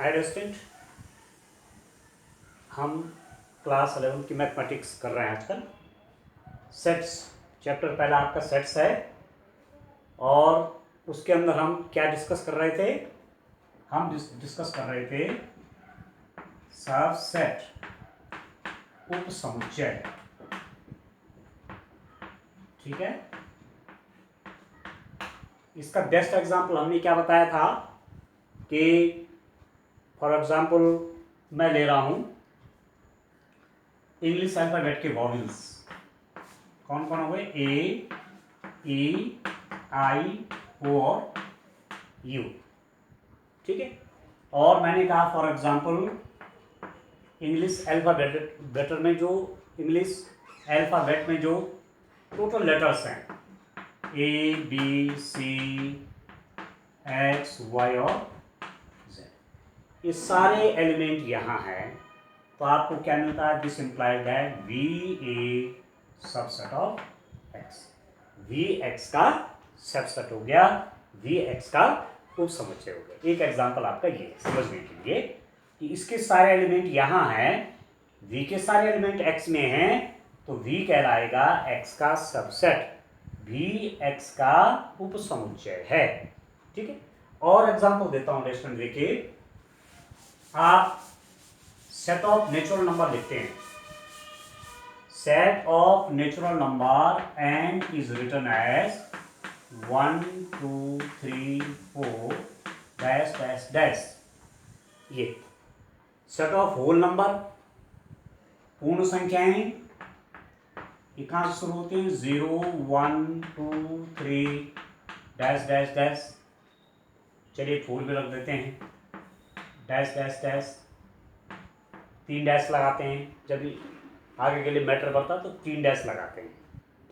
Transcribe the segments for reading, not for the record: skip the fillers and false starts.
Hi student, हम class 11 की mathematics कर रहे हैं आजकल। सेट्स चैप्टर पहला आपका सेट्स है और उसके अंदर हम क्या डिस्कस कर रहे थे? हम डिस्कस कर रहे थे सबसेट, उप समुच्चय। ठीक है, इसका बेस्ट एग्जांपल हमने क्या बताया था कि फॉर एग्जांपल मैं ले रहा हूं इंग्लिश अल्फाबेट के वॉवेल्स। कौन कौन हो गए? ए, ई, आई, ओ और यू। ठीक है, और मैंने कहा फॉर एग्जांपल इंग्लिश अल्फाबेट में जो इंग्लिश अल्फाबेट में जो टोटल लेटर्स हैं ए, बी, सी, एक्स, वाई और जेड, ये सारे एलिमेंट यहाँ हैं। तो आपको क्या मिलता है? This implies that V a subset of X. V X का सबसेट हो गया, वी एक्स का उप समुच्चय हो गया। एक एग्जांपल आपका ये समझने के लिए कि इसके सारे एलिमेंट यहाँ हैं, v के सारे एलिमेंट x में हैं, तो v कहलाएगा x का सबसेट, v x का उप समुच्चय है। ठीक है, और एग्जांपल देता हूं स्टूडेंट, देखिए आप सेट ऑफ नेचुरल नंबर लिखते हैं। Set of natural number n is written as 1 2 3 4 dash dash dash. ये सेट ऑफ होल नंबर, पूर्ण संख्याएं, ये कहां से शुरू होती हैं? 0 1 2 3 डैश डैश डैश। चलिए फूल भी रख देते हैं, डैश डैश डैश, 3 डैश लगाते हैं। जब भी आगे के लिए मैटर बढ़ता तो 3 डैश लगाते हैं।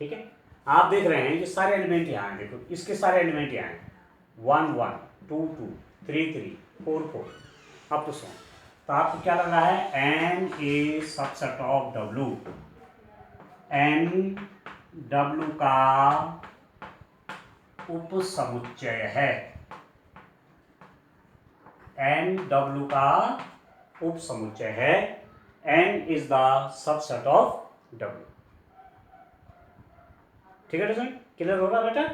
ठीक है, आप देख रहे हैं कि सारे एलिमेंट यहाँ हैं। देखो इसके सारे एलिमेंट यहाँ हैं, 1 1 2 2 3 3 4 4 अप टू 7। तो आपको क्या लग रहा है? N a subset of W. N W का उप समुच्चय है। एन डब्लू का उप समुच्चय है। N is the subset of W. ठीक है, क्लियर हो रहा बेटा?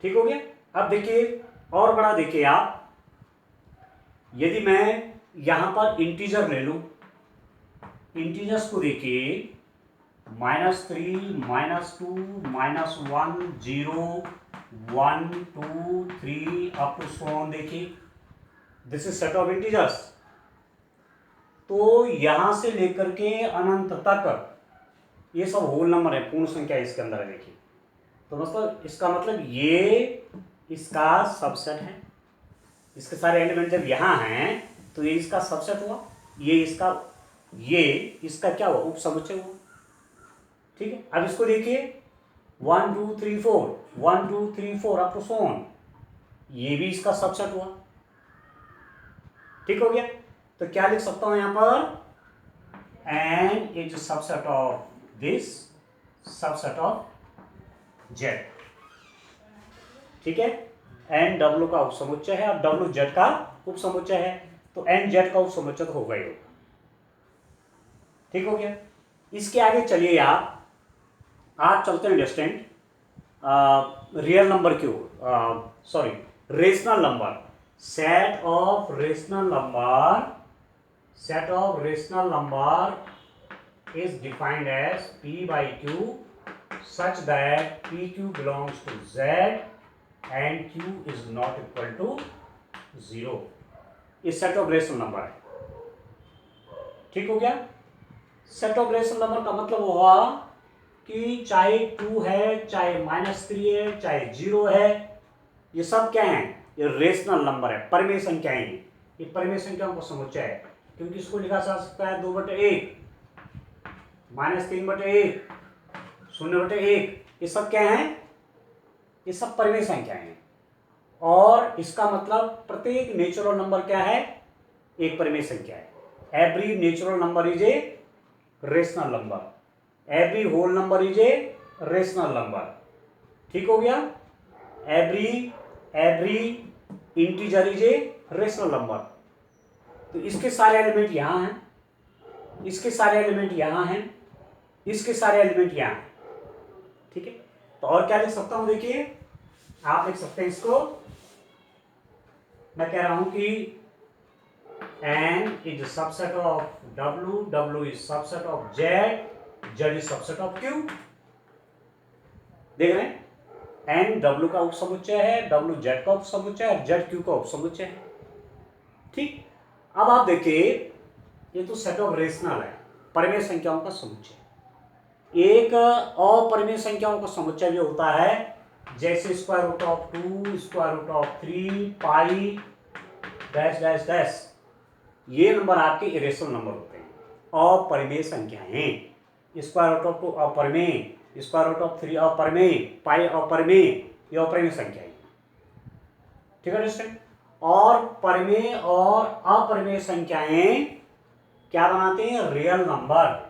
ठीक हो गया। अब देखिए और बड़ा, देखिए आप, यदि मैं यहां पर इंटीजर ले लूं, इंटीजर्स को देखिए, -3 -2 -1 0 1 2 3 अप टू सो ऑन। देखिए this is set of integers. तो यहां से लेकर के अनंत तक ये सब होल नंबर है, पूर्ण संख्या इसके अंदर है। देखिए तो मतलब इसका मतलब ये इसका सबसेट है। इसके सारे एलिमेंट जब यहाँ हैं तो ये इसका सबसेट हुआ, ये इसका क्या हुआ? उप समुच्चय हुआ। ठीक है, अब इसको देखिए 1 2 3 4 1 2 3 4 अप टू सो ऑन, ये भी इसका सबसेट हुआ। ठीक हो गया। तो क्या लिख सकता हूं यहां पर? N is subset of this, subset of Z. ठीक है, एन डब्ल्यू का उप समुच्चय है और डब्ल्यू जेड का उप समुच्चय है, तो एन जेड का उप समुच्चय तो होगा ही होगा। ठीक हो गया। इसके आगे चलिए आप चलते हैं स्टूडेंट रियल नंबर की ओर, sorry rational number. Set of rational number is defined as P by Q such that PQ belongs to Z and Q is not equal to 0। इस सेट ऑफ रेशनल नंबर है। ठीक हो गया। Set of rational number का मतलब हुआ कि चाहे 2 है, चाहे -3 है, चाहे 0 है, ये सब क्या है? ये रेशनल नंबर है, परिमेय संख्याएं। ये परिमेय संख्याओं का समुच्चय है, क्योंकि इसको लिखा जा सकता है 2/1, -3/1, 0/1। ये सब क्या है? ये सब परिमेय संख्याएं हैं। और इसका मतलब प्रत्येक नेचुरल नंबर क्या है? एक परिमेय संख्या है। Every natural number is a rational number. Every whole number is a rational number. ठीक हो गया। Every integer is a rational number. तो इसके सारे एलिमेंट यहाँ हैं, इसके सारे एलिमेंट यहाँ हैं, इसके सारे एलिमेंट यहाँ हैं। ठीक है, तो और क्या लिख सकता हूं, देखिए आप लिख सकते हैं इसको, मैं कह रहा हूं कि n is a subset of w, w is subset of z, z is subset of q। देख रहे हैं, n w का उपसमुच्चय है, w z का उपसमुच्चय है, z q का उपसमुच्चय है। ठीक, अब आप देखिए ये तो सेट ऑफ रेशनल है, परिमेय संख्याओं का समुच्चय। एक अपरिमेय संख्याओं का समुच्चय जो होता है, जैसे square root of 2, square root of 3, pi dash dash dash, ये नंबर आपके इरेशनल नंबर होते हैं, अपरिमेय संख्याएं। स्क्वायर रूट ऑफ 2 अपरिमेय, स्क्वायर रूट ऑफ 3 अपरिमेय, पाई अपरिमेय, ये अपरिमेय संख्याएं। ठीक है दोस्तों, और परिमेय और अपरिमेय संख्याएं क्या बनाते हैं, रियल नंबर।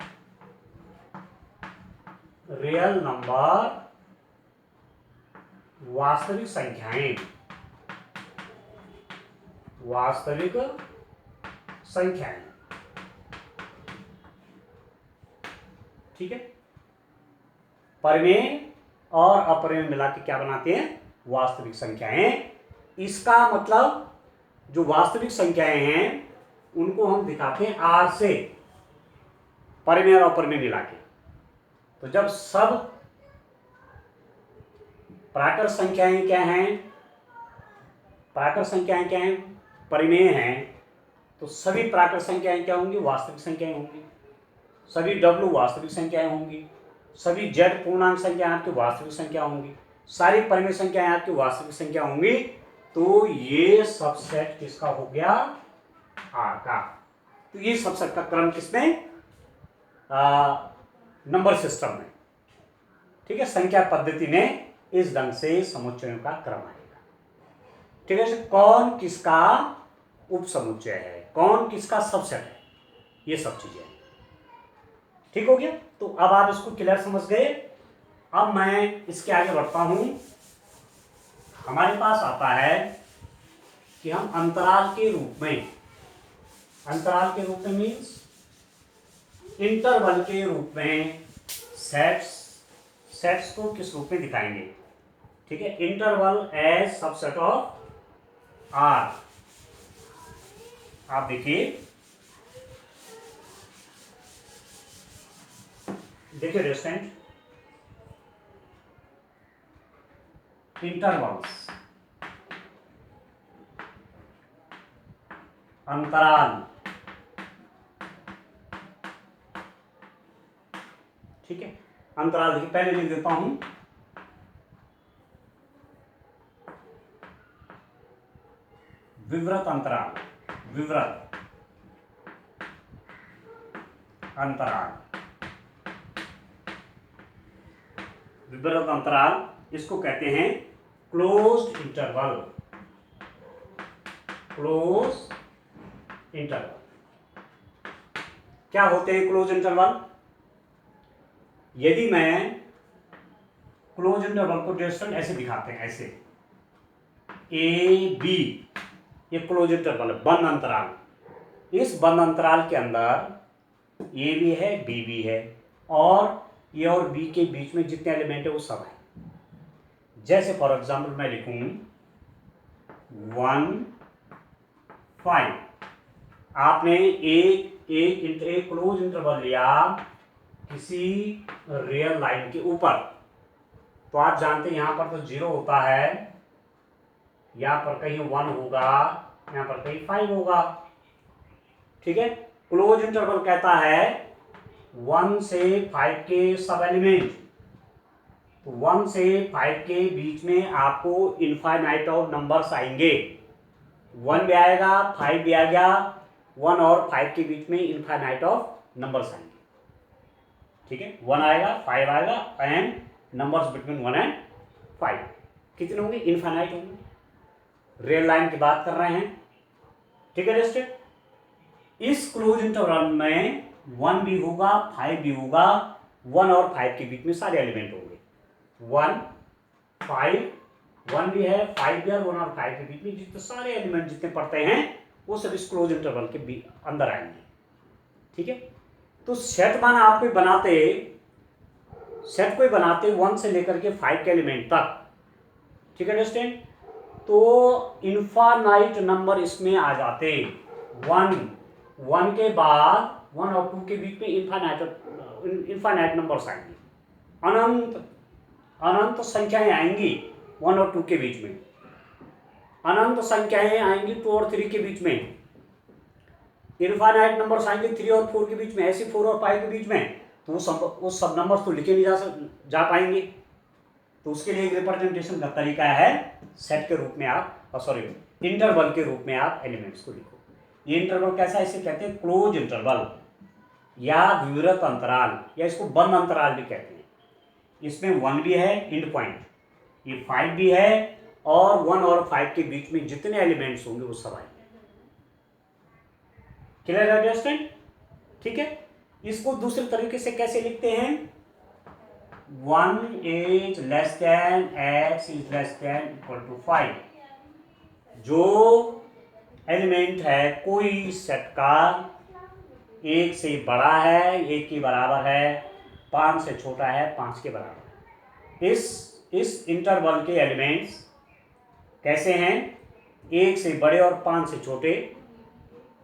रियल नंबर वास्तविक संख्याएं, वास्तविक संख्याएं। ठीक है, परिमेय और अपरिमेय मिला के क्या बनाते हैं, वास्तविक संख्याएं। इसका मतलब जो वास्तविक संख्याएं हैं उनको हम दिखाते हैं आर से, परिमेय और अपरिमेय मिला के। तो जब सब प्राकृत संख्याएं क्या हैं, प्राकृत संख्याएं क्या हैं, परिमेय हैं, तो सभी प्राकृत संख्याएं क्या होंगी, वास्तविक संख्याएं होंगी। सभी w वास्तविक संख्याएं होंगी, सभी z पूर्णांक संख्याएं आपकी वास्तविक संख्या होंगी, सारी परिमेय संख्याएं आपकी वास्तविक संख्या होंगी। तो ये सबसेट किसका हो गया, आर का। तो ये सबसेट का क्रम किसमें, नंबर सिस्टम में। ठीक है, संख्या पद्धति में इस ढंग से समुच्चयों का क्रम आएगा। ठीक है, कौन किसका उपसमुच्चय है, कौन किसका सबसेट है, ये सब चीजें। ठीक हो गया, तो अब आप इसको क्लियर समझ गए। अब मैं इसके आगे बढ़ता हूं। हमारे पास आता है कि हम अंतराल के रूप में, अंतराल के रूप में मीन्स इंटरवल के रूप में सेट्स को किस रूप में दिखाएंगे। ठीक है, interval as subset of R. आप देखिए, रेस्टेंट इंटरवल्स, अंतराल। ठीक है, अंतराल देखिए, पहले लिख देता हूं, विवृत अंतराल, विवृत अंतराल, विवृत अंतराल, इसको कहते हैं क्लोज्ड इंटरवल, क्लोज इंटरवल। क्या होते हैं क्लोज इंटरवल, यदि मैं क्लोज इंटरवल को डिस्टेंस ऐसे दिखाते हैं, ऐसे ए बी, ये क्लोज इंटरवल है, बंद अंतराल। इस बंद अंतराल के अंदर ए भी है, बी भी है, और ए और बी के बीच में जितने एलिमेंट है वो सब है। जैसे फॉर एग्जाम्पल मैं लिखूं 1 5, आपने एक क्लोज इंटरवल लिया किसी रियल लाइन के ऊपर, तो आप जानते हैं यहां पर तो 0 होता है, यहां पर कहीं 1 होगा, यहां पर कहीं 5 होगा। ठीक है, क्लोज इंटरवल कहता है 1 से 5 के सब एलिमेंट, तो 1 से 5 के बीच में आपको इनफाइनाइट ऑफ नंबर्स आएंगे। 1 भी आएगा, 5 भी आ गया, 1 और 5 के बीच में इनफाइनाइट ऑफ नंबर्स आएंगे। ठीक है, 1 आएगा, 5 आएगा, एंड नंबर्स बिटवीन 1 एंड 5 कितने होंगे, इनफाइनाइट होंगे। रियल लाइन की बात कर रहे हैं। ठीक है दोस्तों, इस क्लोज इंटरवल में 1 भी होगा, 5 भी होगा, 1 और 5 के बीच में सारे एलिमेंट होंगे। 1 5, 1 भी है, 5 भी है, 1 और 5 के बीच में जितने सारे एलिमेंट जितने पड़ते हैं वो सब इस क्लोज इंटरवल के अंदर आएंगे। ठीक है, तो सेट मान आप कोई बनाते, सेट कोई बनाते 1 से लेकर के 5 के एलिमेंट तक। ठीक है, अंडरस्टैंड। तो इनफाइनाइट नंबर इसमें आ जाते, 1 के बाद 1 और 2 के बीच में इनफाइनाइट नंबर्स आएंगे, अनंत संख्याएं आएंगी 1 और 2 के बीच में, अनंत संख्याएं आएंगी 2 और 3 के बीच में, इनफाइनाइट नंबर्स आएंगे 3 और 4 के बीच में, ऐसे 4 और 5 के बीच में। तो वो सब नंबर्स तो लिखे नहीं जा पाएंगे। तो उसके लिए एक रिप्रेजेंटेशन का तरीका है, सेट के रूप में आप इंटरवल के रूप में आप एलिमेंट्स को लिखो। ये इंटरवल कैसा है, इसे कहते हैं क्लोज इंटरवल या विवृत अंतराल, या इसको बंद अंतराल भी कहते हैं। इसमें 1 भी है एंड पॉइंट, ये 5 भी है, और 1 और 5 के बीच में जितने एलिमेंट्स होंगे वो सब आएंगे। Clear understand? ठीक है, इसको दूसरे तरीके से कैसे लिखते हैं, 1 is less than x is less than equal to 5। जो एलिमेंट है कोई सेट का 1 से बड़ा है, 1 के बराबर है, 5 से छोटा है, 5 के बराबर है, इस इंटरवल के एलिमेंट्स कैसे हैं, 1 से बड़े और 5 से छोटे।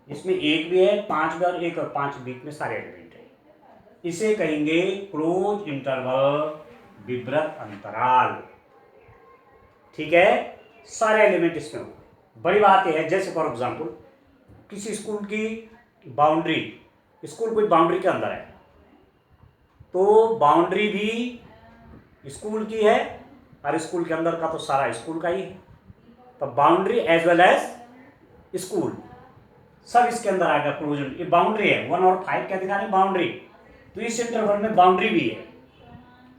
इसमें 1 भी है, 5 भी, और 1 और 5 बीच में सारे एलिमेंट हैं। इसे कहेंगे क्लोज इंटरवल, विवृत अंतराल। ठीक है, सारे एलिमेंट इसमें होंगे। बड़ी बात यह है, जैसे फॉर एग्जांपल किसी स्कूल की बाउंड्री, स्कूल कोई बाउंड्री के अंदर है, तो बाउंड्री भी स्कूल की है, और स्कूल के अंदर का तो सारा स्कूल का ही है। तो boundary as well as school सब इसके अंदर आएगा क्लोज। ये बाउंड्री है, 1 और 5 क्या दिखा रहे हैं, बाउंड्री। तो इस इंटरवल में बाउंड्री भी है,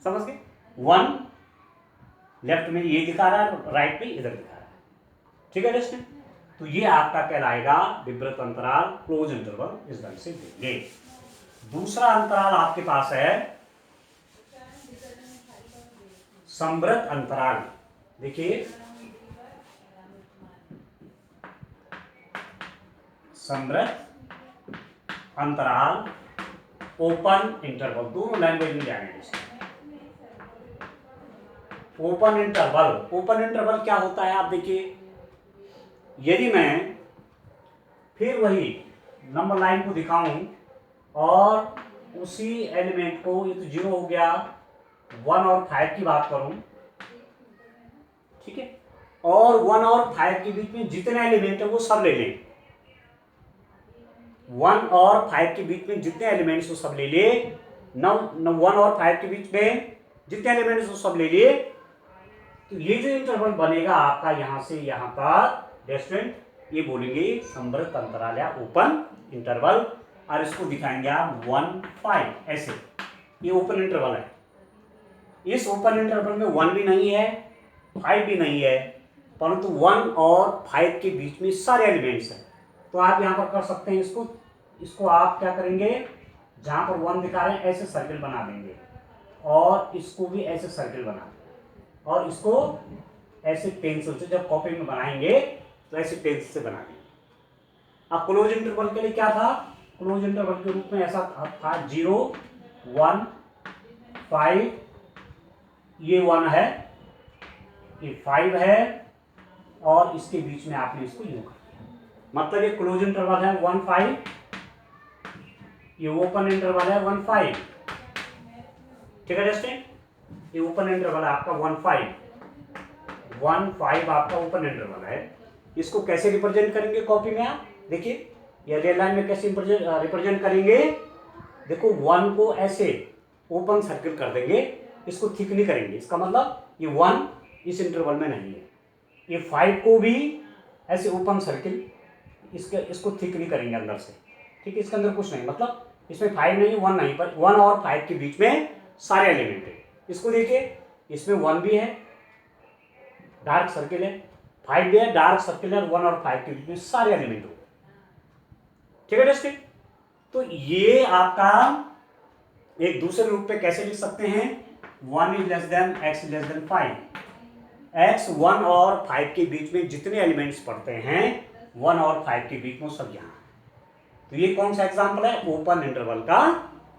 समझ गए। 1 लेफ्ट में ये दिखा रहा है, राइट में इधर दिखा रहा है। ठीक है दोस्तों, तो ये आपका कहलाएगा विवृत अंतराल, क्लोज इंटरवल, इस ढंग से देंगे। दूसरा अंतराल आपके पास है संवृत अंतराल। देखिए, संवृत अंतराल, ओपन इंटरवल, दोनों लैंग्वेज में जानेंगे। ओपन इंटरवल क्या होता है, आप देखिए, यदि मैं फिर वही नंबर लाइन को दिखाऊं और उसी एलिमेंट को, ये तो 0 हो गया, 1 और 5 की बात करूं, ठीक है, और 1 और 5 के बीच में जितने एलिमेंट है वो सब ले लें, 1 और 5 के बीच में जितने एलिमेंट्स वो सब ले लिए, 1 और 5 के बीच में जितने एलिमेंट्स वो सब ले लिए। तो ये जो इंटरवल बनेगा आपका यहां से यहां तक रेस्टोरेंट, ये बोलेंगे संवृत अंतराल या ओपन इंटरवल, और इसको दिखाएंगे आप 1, 5 ऐसे। ये ओपन इंटरवल है। इस ओपन इंटरवल में 1 भी नहीं है, 5 भी नहीं है, परंतु 1 और 5 के बीच में सारे एलिमेंट्स हैं। तो आप यहाँ पर कर सकते हैं, इसको आप क्या करेंगे, जहाँ पर 1 दिखा रहे हैं ऐसे सर्किल बना देंगे, और इसको भी ऐसे सर्किल बना देंगे, और इसको ऐसे पेंसिल से, जब कॉपी में बनाएंगे तो ऐसे पेंसिल से बना देंगे। अब क्लोज इंटरवल के लिए क्या था, क्लोज इंटरवल के रूप में ऐसा था 0, 1, 5, ये 1 है, ये 5 है, और इसके बीच में आपने इसको यूं कर दिया, मतलब ये क्लोज इंटरवल है 1, 5, ये ओपन इंटरवल है 1, 5। ठीक है दोस्तों, ये ओपन इंटरवल है आपका 1, 5 आपका ओपन इंटरवल है। इसको कैसे रिप्रेजेंट करेंगे कॉपी में, आप देखिए, ये रेड लाइन में कैसे रिप्रेजेंट करेंगे। देखो, 1 को ऐसे ओपन सर्किल कर देंगे, इसको थिक नहीं करेंगे, इसका मतलब ये 1 इस इंटरवल में नहीं है। ये 5 को भी ऐसे ओपन सर्किल, इसको थिक नहीं करेंगे अंदर से, ठीक है, इसके अंदर कुछ नहीं, मतलब इसमें 5 नहीं, 1 नहीं, पर 1 और 5 के बीच में सारे एलिमेंट है। इसको देखिए, इसमें 1 भी है, डार्क सर्किल है, 5 भी है, डार्क सर्किल है, 1 और 5 के बीच में सारे एलिमेंट हो। ठीक है दोस्तों, तो ये आपका एक दूसरे रूप पे कैसे लिख सकते हैं, 1 is less than x is less than 5। x 1 और 5 के बीच में जितने एलिमेंट्स पड़ते हैं 1 और 5 के बीच में सब यहाँ है। तो ये कौन सा एग्जाम्पल है? ओपन इंटरवल का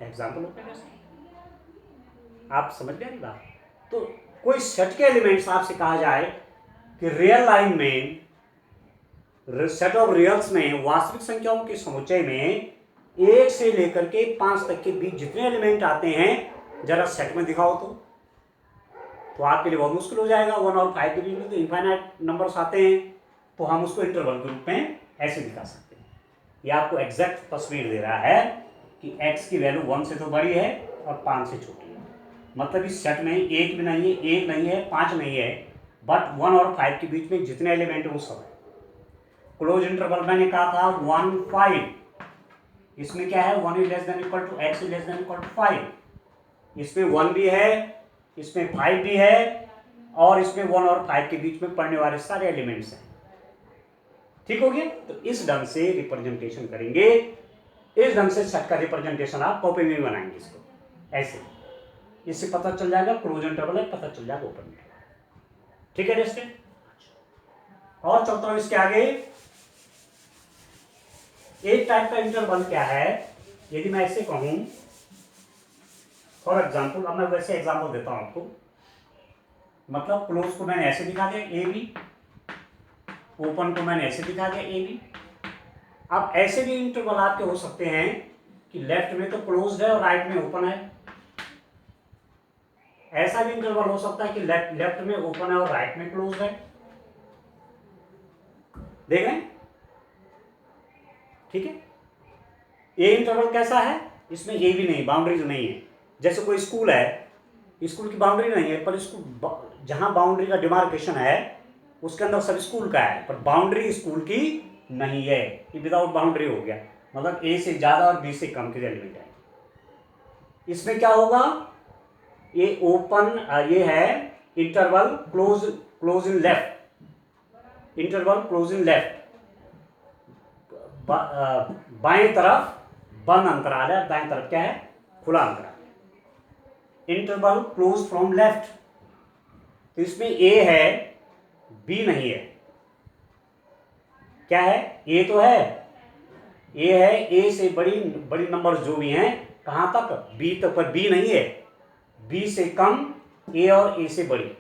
एग्जाम्पल होता है। आप समझ गए बात? तो कोई सेट के एलिमेंट्स आपसे कहा जाए कि रियल लाइन में, सेट ऑफ रियल्स में, वास्तविक संख्याओं के समुच्चय में 1 से लेकर के 5 तक के बीच जितने एलिमेंट आते हैं जरा सेट में दिखाओ तो आपके लिए बहुत मुश्किल हो जाएगा। 1 और 5 के बीच में तो इनफाइनाइट नंबर्स आते हैं, तो हम उसको इंटरवल के रूप में ऐसे दिखा सकते हैं। ये आपको एग्जैक्ट तस्वीर दे रहा है कि x की वैल्यू 1 से तो बड़ी है और 5 से छोटी है। मतलब इस सेट में 1 भी नहीं है, 1 नहीं है, 5 नहीं है, बट 1 और 5 के बीच में जितने एलिमेंट है वो सब है। क्लोज इंटरवल मैंने कहा था 1 5, इसमें क्या है? 1 is less than equal to x is less than equal to 5। इसमें 1 भी है, इसमें 5 भी है, और इसमें 1 और 5 के बीच में पढ़ने वाले सारे एलिमेंट्स हैं। ठीक हो गया? तो इस ढंग से रिप्रेजेंटेशन करेंगे, इस ढंग से सेट का रिप्रेजेंटेशन आप कॉपी में बनाएंगे इसको ऐसे। इससे पता चल जाएगा क्लोज इंटरवल है, पता चल जाएगा ओपन इंटरवल। ठीक है दोस्तों? और चलता हूं इसके आगे। एक टाइप का इंटरवल क्या है? यदि मैं ऐसे कहूं, फॉर एग्जाम्पल, अब मैं वैसे एग्जाम्पल देता हूं आपको। मतलब क्लोज को मैंने ऐसे दिखा दिया ए बी, ओपन को मैंने ऐसे दिखा दिया ए बी। अब ऐसे भी इंटरवल आपके हो सकते हैं कि लेफ्ट में तो क्लोज्ड है और राइट में ओपन है। ऐसा भी इंटरवल हो सकता है कि लेफ्ट में ओपन है और राइट में क्लोज्ड है। देख रहे हैं? ठीक है। ये इंटरवल कैसा है? इसमें ए भी नहीं, बाउंड्रीज नहीं है। जैसे कोई स्कूल है, स्कूल की बाउंड्री नहीं है, पर स्कूल जहां बाउंड्री का डिमार्केशन है उसके अंदर सब स्कूल का है, पर बाउंड्री स्कूल की नहीं है। ये विदाउट बाउंड्री हो गया, मतलब ए से ज्यादा और बी से कम के एलिमेंट है। इसमें क्या होगा? ये ओपन, ये है interval close in left, interval close in left, बाएं तरफ बंद अंतराल है, दाएं तरफ क्या है? खुला अंतराल। इंटरवल क्लोज फ्रॉम लेफ्ट, तो इसमें ए है, बी नहीं है। क्या है? ए तो है, ए है, ए से बड़ी बड़ी नंबर जो भी हैं कहां तक? बी तक, पर बी नहीं है। बी से कम, ए और ए से बड़ी।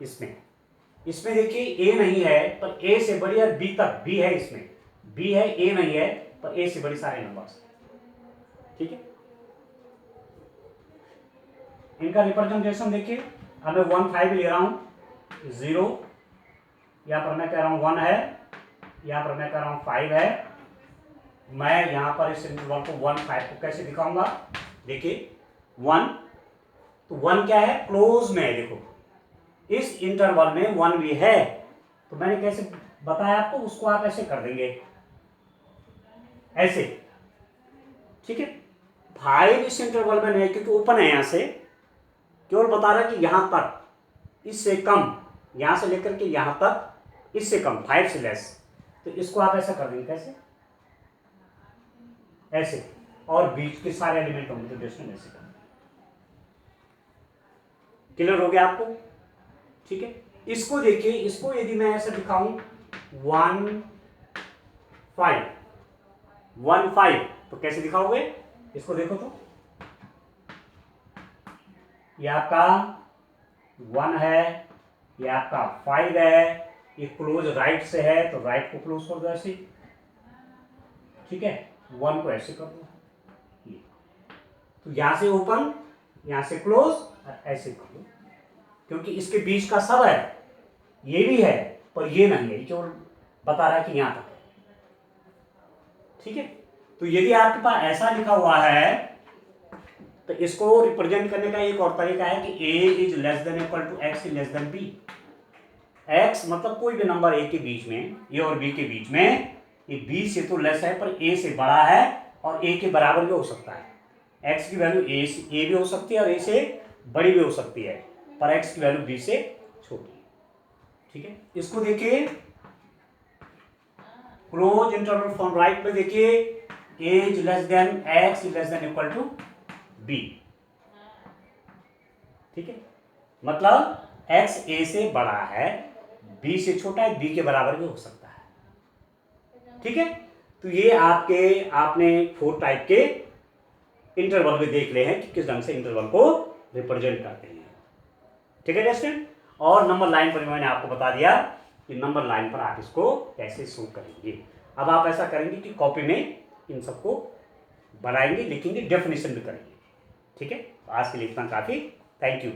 इसमें देखिए ए नहीं है, पर ए से बड़ी है, बी तक बी है, इसमें बी है, ए नहीं है, पर ए से बड़ी सारे नंबर्स। ठीक है। इनका रिप्रेजेंटेशन देखिए, अब मैं 1 5 ले रहा हूं, 0 यहां पर मैं कह रहा हूं 1 है, यहां पर मैं कह रहा हूं 5 है। मैं यहां पर इस इंटरवल को 1 5 को कैसे दिखाऊंगा? देखिए 1, तो 1 क्या है? क्लोज में है। देखो इस इंटरवल में 1 भी है, तो मैंने कैसे बताया आपको, उसको आप ऐसे कर देंगे ऐसे। ठीक है। 5 इस इंटरवल में नहीं, क्योंकि ओपन है, यहां से केवल बता रहा है कि यहां तक, इससे कम, यहां से लेकर के यहां तक, इससे कम, 5 से लेस। तो इसको आप ऐसा कर देंगे, कैसे? ऐसे। और बीच के सारे एलिमेंट कंप्यूटेशन ऐसे कर। क्लियर हो गया आपको? ठीक है। इसको देखिए, इसको यदि मैं ऐसा दिखाऊं 1 5 1 5, तो कैसे दिखाओगे? इसको देखो तो, ये आपका 1 है, ये आपका 5 है, ये क्लोज राइट से है, तो राइट को क्लोज कर दो ऐसे। ठीक है। 1 को ऐसे कर दो, ये तो यहां से ओपन, यहां से क्लोज, और ऐसे कर दो, क्योंकि इसके बीच का सब है, ये भी है पर ये नहीं है, केवल बता रहा है कि यहां तक है। ठीक है। तो यदि आपके पास ऐसा लिखा हुआ है, तो इसको रिप्रेजेंट करने का एक और तरीका है कि a is less than equal to x is less than b। x मतलब कोई भी नंबर a के बीच में, a और b के बीच में, ये b से तो लेस है पर a से बड़ा है और a के बराबर भी हो सकता है। x की वैल्यू a भी हो सकती है और a से बड़ी भी हो सकती है, पर x की वैल्यू b से छोटी है। ठीक है। इसको देखिए, क्लोज इंटरवल फ्रॉम राइट में देखिए, a is less than x is less than equal to b। ठीक है। मतलब x a से बड़ा है, b से छोटा है, b के बराबर भी हो सकता है। ठीक है। तो ये आपने 4 टाइप के इंटरवल भी देख ले हैं कि किस ढंग से इंटरवल को रिप्रेजेंट करते हैं, ठीक है स्टूडेंट। और नंबर लाइन पर मैंने आपको बता दिया कि नंबर लाइन पर आप इसको कैसे शो करेंगे। अब आप ऐसा करेंगे कि कॉपी में इन सबको बनाएंगे, लिखेंगे, डेफिनेशन भी करेंगे, ठीक है। आज के लिए इतना काफ़ी, थैंक यू।